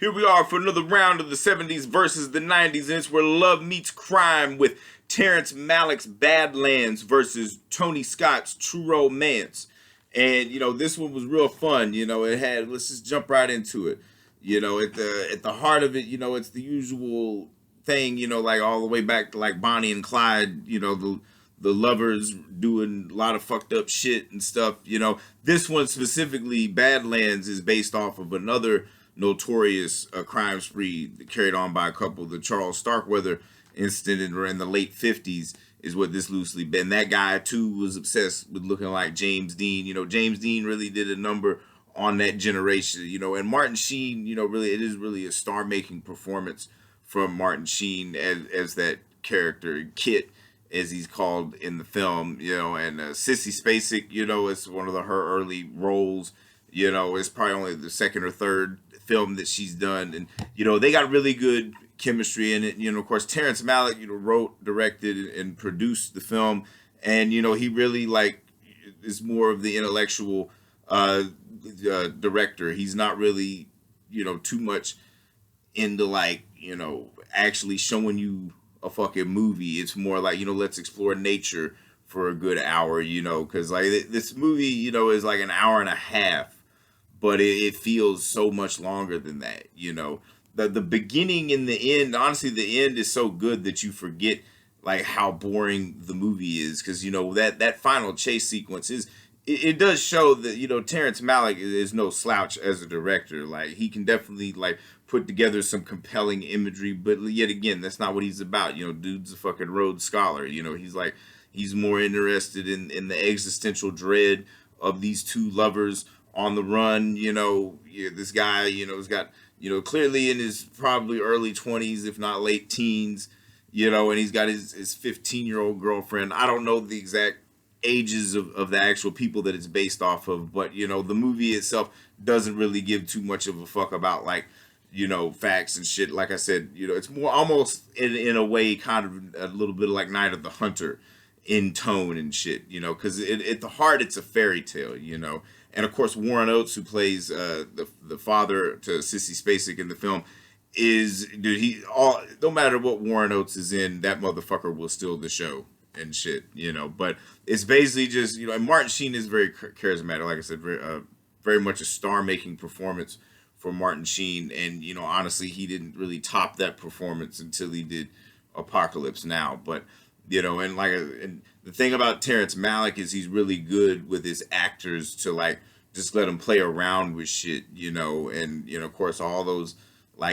Here we are for another round of the 70s versus the 90s, and it's where love meets crime with Terrence Malick's Badlands versus Tony Scott's True Romance. And this one was real fun. It had, let's just jump right into it. At the heart of it, it's the usual thing, like all the way back to like Bonnie and Clyde, the lovers doing a lot of fucked up shit and stuff. This one specifically, Badlands, is based off of another notorious crime spree carried on by a couple. The Charles Starkweather incident in the late 50s is what this loosely been. That guy too was obsessed with looking like James Dean. James Dean really did a number on that generation. And Martin Sheen, really, it is really a star-making performance from Martin Sheen as that character Kit, as he's called in the film. And Sissy Spacek, it's one of her early roles. It's probably only the second or third film that she's done, and they got really good chemistry in it. Of course, Terrence Malick, wrote, directed, and produced the film, and he really is more of the intellectual director. He's not really too much into actually showing you a fucking movie. It's more like let's explore nature for a good hour, because this movie is like an hour and a half, but it feels so much longer than that. The beginning and the end, honestly, the end is so good that you forget how boring the movie is, because that final chase sequence is, it does show that Terrence Malick is no slouch as a director. He can definitely put together some compelling imagery, but yet again, that's not what he's about. Dude's a fucking Rhodes Scholar. He's more interested in the existential dread of these two lovers on the run. This guy has got clearly in his probably early 20s, if not late teens, and he's got his 15-year-old girlfriend. I don't know the exact ages of the actual people that it's based off of, but the movie itself doesn't really give too much of a fuck about facts and shit. Like I said, it's more almost in a way kind of a little bit like Night of the Hunter in tone and shit, because at the heart it's a fairy tale, and of course Warren Oates, who plays the father to Sissy Spacek in the film, is, dude, no matter what Warren Oates is in, that motherfucker will steal the show and shit, but it's basically just, and Martin Sheen is very charismatic, like I said, very much a star-making performance for Martin Sheen, and honestly, he didn't really top that performance until he did Apocalypse Now. But and the thing about Terrence Malick is he's really good with his actors to just let him play around with shit, and of course all those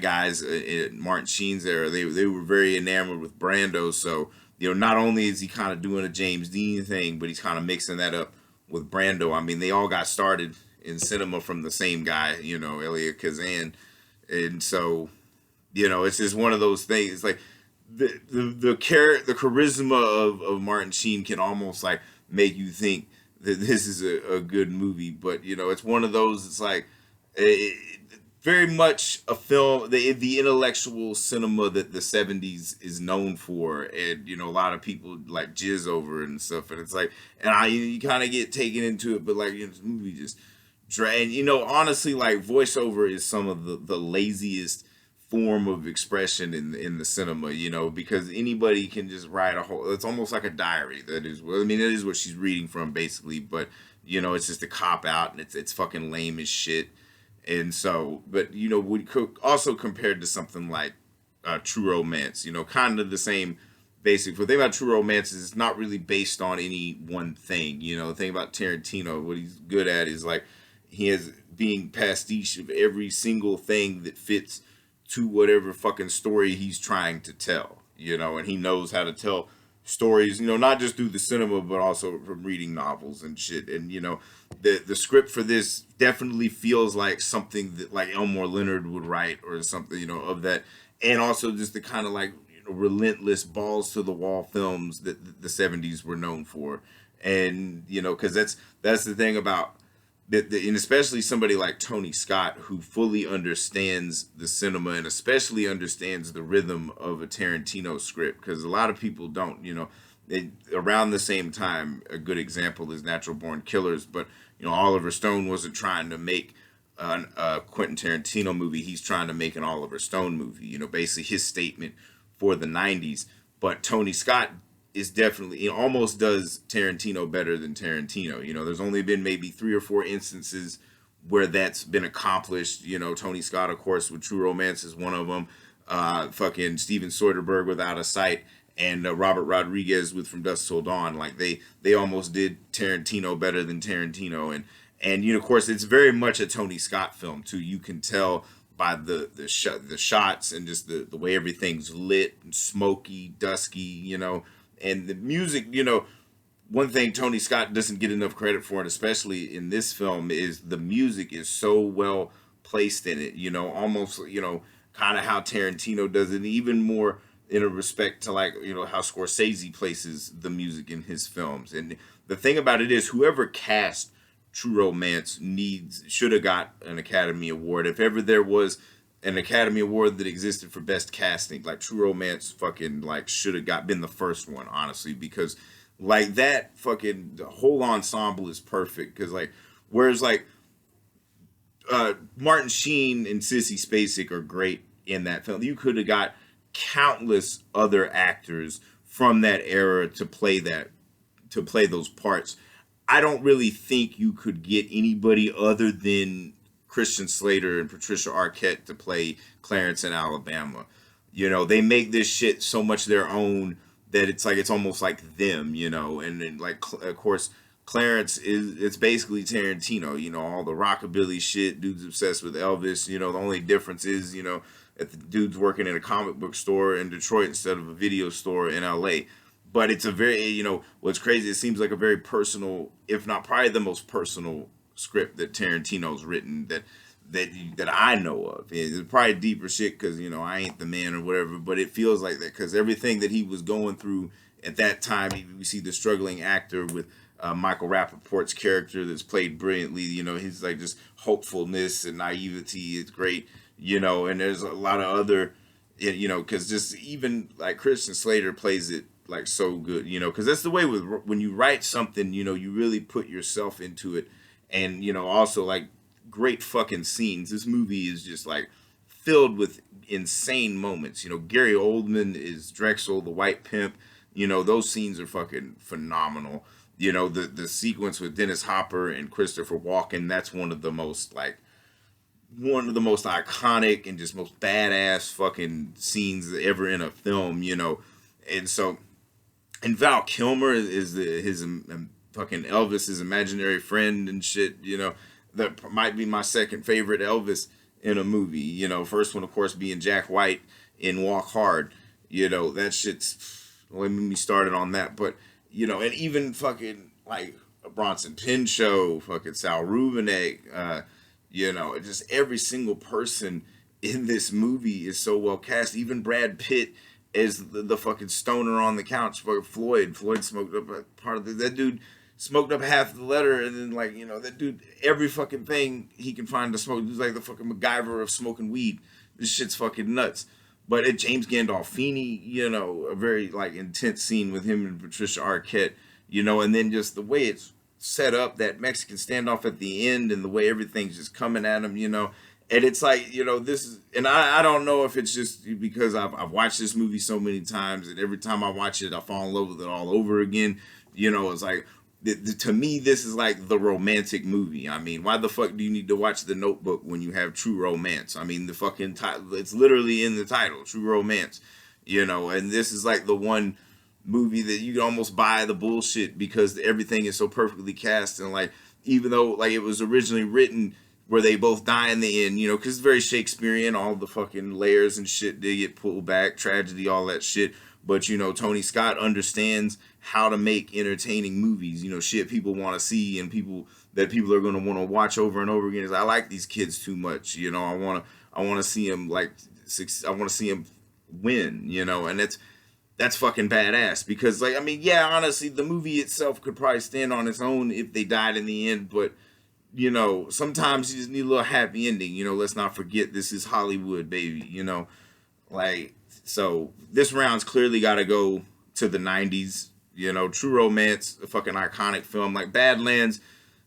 guys in Martin Sheen's era, they were very enamored with Brando, so not only is he kind of doing a James Dean thing, but he's kind of mixing that up with Brando. I mean, they all got started in cinema from the same guy, Elia Kazan, and so it's just one of those things. The charisma of Martin Sheen can almost make you think that this is a good movie, but it's one of those. It's very much a film, the intellectual cinema that the 70s is known for, and a lot of people jizz over and stuff, and it's you kind of get taken into it, but this movie just drag. Honestly, voiceover is some of the laziest form of expression in the cinema, because anybody can just write a whole, it's almost like a diary. That is, well, I mean, that is what she's reading from basically, but it's just a cop out, and it's fucking lame as shit. And so, but we could also compared to something like True Romance, kind of the same basic. The thing about True Romance is it's not really based on any one thing. The thing about Tarantino, what he's good at is he has being pastiche of every single thing that fits to whatever fucking story he's trying to tell, and he knows how to tell stories, not just through the cinema, but also from reading novels and shit. And, the script for this definitely feels like something that Elmore Leonard would write or something, of that. And also just the kind of relentless balls to the wall films that the 70s were known for. And, cause that's the thing about and especially somebody like Tony Scott, who fully understands the cinema and especially understands the rhythm of a Tarantino script, because a lot of people don't. Around the same time, a good example is Natural Born Killers, but Oliver Stone wasn't trying to make a Quentin Tarantino movie, he's trying to make an Oliver Stone movie. You know, basically his statement for the '90s. But Tony Scott is definitely, he almost does Tarantino better than Tarantino. You know, there's only been maybe 3 or 4 instances where that's been accomplished. You know, Tony Scott, of course, with True Romance is one of them. Fucking Steven Soderbergh with Out of Sight, and Robert Rodriguez with From Dusk Till Dawn. Like they almost did Tarantino better than Tarantino, and you know, of course, it's very much a Tony Scott film too. You can tell by the shots and just the way everything's lit and smoky, dusky, you know, and the music. You know, one thing Tony Scott doesn't get enough credit for, and especially in this film, is the music is so well placed in it. You know, almost, you know, kind of how Tarantino does it, even more in a respect to, like, you know, how Scorsese places the music in his films. And the thing about it is, whoever cast True Romance should have got an Academy Award. If ever there was an Academy Award that existed for best casting, like, True Romance fucking, like, should have been the first one, honestly, because like that fucking the whole ensemble is perfect. Because like, whereas like Martin Sheen and Sissy Spacek are great in that film, you could have got countless other actors from that era to play those parts. I don't really think you could get anybody other than Christian Slater and Patricia Arquette to play Clarence in Alabama. You know, they make this shit so much their own that it's like, it's almost like them, you know. And then, like, of course, Clarence it's basically Tarantino, you know, all the rockabilly shit, dude's obsessed with Elvis, you know. The only difference is, you know, that the dude's working in a comic book store in Detroit instead of a video store in LA. But it's a very, you know, what's crazy, it seems like a very personal, if not probably the most personal script that Tarantino's written that I know of. It's probably deeper shit because, you know, I ain't the man or whatever, but it feels like that because everything that he was going through at that time, we see the struggling actor with Michael Rappaport's character that's played brilliantly. You know, he's like just hopefulness and naivety is great, you know, and there's a lot of other, you know, because just even like Christian Slater plays it like so good, you know, because that's the way with when you write something, you know, you really put yourself into it. And, you know, also like great fucking scenes. This movie is just like filled with insane moments. You know, Gary Oldman is Drexel, the white pimp. You know, those scenes are fucking phenomenal. You know, the sequence with Dennis Hopper and Christopher Walken, that's one of the most iconic and just most badass fucking scenes ever in a film, you know. And so, and Val Kilmer is his fucking Elvis's imaginary friend and shit, you know. That might be my second favorite Elvis in a movie, you know. First one, of course, being Jack White in Walk Hard, you know. That shit's, let me started on that. But, you know, and even fucking like a Bronson Pinchot, fucking Sal Rubinek, you know, just every single person in this movie is so well cast. Even Brad Pitt as the fucking stoner on the couch for Floyd. Floyd smoked up a part of that dude smoked up half the letter, and then, like, you know, that dude, every fucking thing he can find to smoke, he's like the fucking MacGyver of smoking weed. This shit's fucking nuts. But at James Gandolfini, you know, a very, like, intense scene with him and Patricia Arquette, you know, and then just the way it's set up, that Mexican standoff at the end, and the way everything's just coming at him, you know. And it's like, you know, this is, and I don't know if it's just because I've watched this movie so many times, and every time I watch it, I fall in love with it all over again. You know, it's like, to me, this is like the romantic movie. I mean, why the fuck do you need to watch The Notebook when you have True Romance? I mean, the fucking title, it's literally in the title, True Romance, you know. And this is like the one movie that you can almost buy the bullshit because everything is so perfectly cast. And like, even though like it was originally written where they both die in the end, you know, because it's very Shakespearean, all the fucking layers and shit, they get pulled back, tragedy, all that shit. But, you know, Tony Scott understands how to make entertaining movies, you know, shit people want to see and people are going to want to watch over and over again. Is I like these kids too much, you know. I want to see them I want to see them win, you know, and that's fucking badass because, like, I mean, yeah, honestly, the movie itself could probably stand on its own if they died in the end, but, you know, sometimes you just need a little happy ending, you know. Let's not forget this is Hollywood, baby, you know, like. So this round's clearly got to go to the 90s, you know. True Romance, a fucking iconic film. Like Badlands,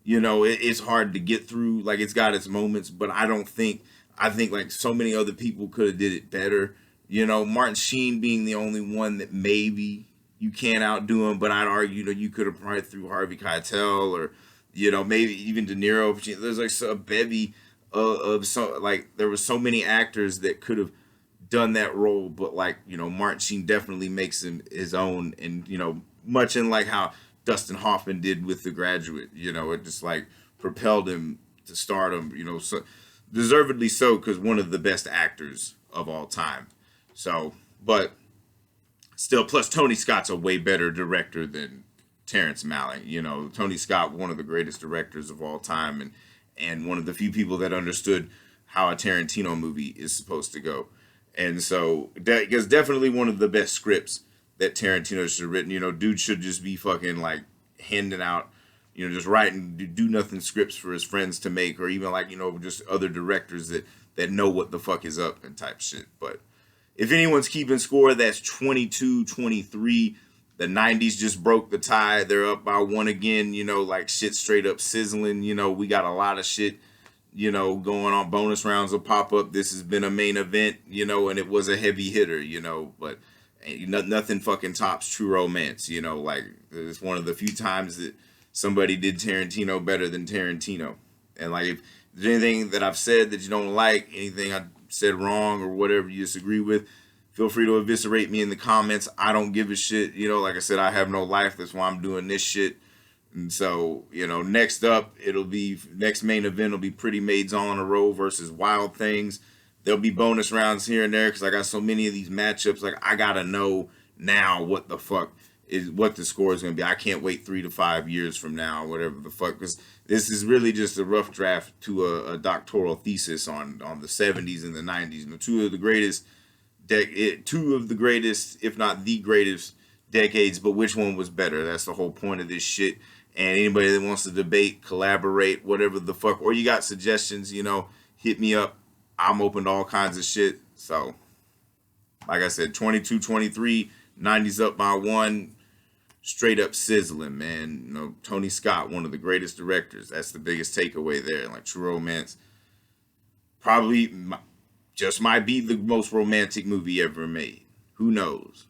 You know, it's hard to get through. Like, it's got its moments, but I think like so many other people could have did it better. You know, Martin Sheen being the only one that maybe you can't outdo him, but I'd argue that you could have probably threw Harvey Keitel or, you know, maybe even De Niro. There's like a bevy of so, like, there were so many actors that could have done that role, but like, you know, Martin Sheen definitely makes him his own, and you know, much in like how Dustin Hoffman did with The Graduate. You know, it just like propelled him to stardom. You know, so deservedly so, because one of the best actors of all time. So, but still, plus Tony Scott's a way better director than Terrence Malick. You know, Tony Scott, one of the greatest directors of all time, and one of the few people that understood how a Tarantino movie is supposed to go. And so, because definitely one of the best scripts that Tarantino should have written. You know, dude should just be fucking like handing out, you know, just writing do nothing scripts for his friends to make, or even like, you know, just other directors that know what the fuck is up and type shit. But if anyone's keeping score, that's 22-23. The 90s just broke the tie. They're up by one again, you know, like shit straight up sizzling. You know, we got a lot of shit, you know, going on. Bonus rounds will pop up. This has been a main event, you know, and it was a heavy hitter, you know, but nothing fucking tops True Romance, you know, like it's one of the few times that somebody did Tarantino better than Tarantino. And like, if there's anything that I've said that you don't like, anything I said wrong or whatever you disagree with, feel free to eviscerate me in the comments. I don't give a shit. You know, like I said, I have no life. That's why I'm doing this shit. And so, you know, next up, next main event will be Pretty Maids on a Row versus Wild Things. There'll be bonus rounds here and there because I got so many of these matchups. Like, I got to know now what the score is going to be. I can't wait 3 to 5 years from now, whatever the fuck, because this is really just a rough draft to a doctoral thesis on the 70s and the 90s. You know, two of the greatest, if not the greatest decades, but which one was better? That's the whole point of this shit. And anybody that wants to debate, collaborate, whatever the fuck, or you got suggestions, you know, hit me up. I'm open to all kinds of shit. So, like I said, 22-23, 90s up by one, straight up sizzling, man. You know, Tony Scott, one of the greatest directors. That's the biggest takeaway there. Like, True Romance probably just might be the most romantic movie ever made. Who knows?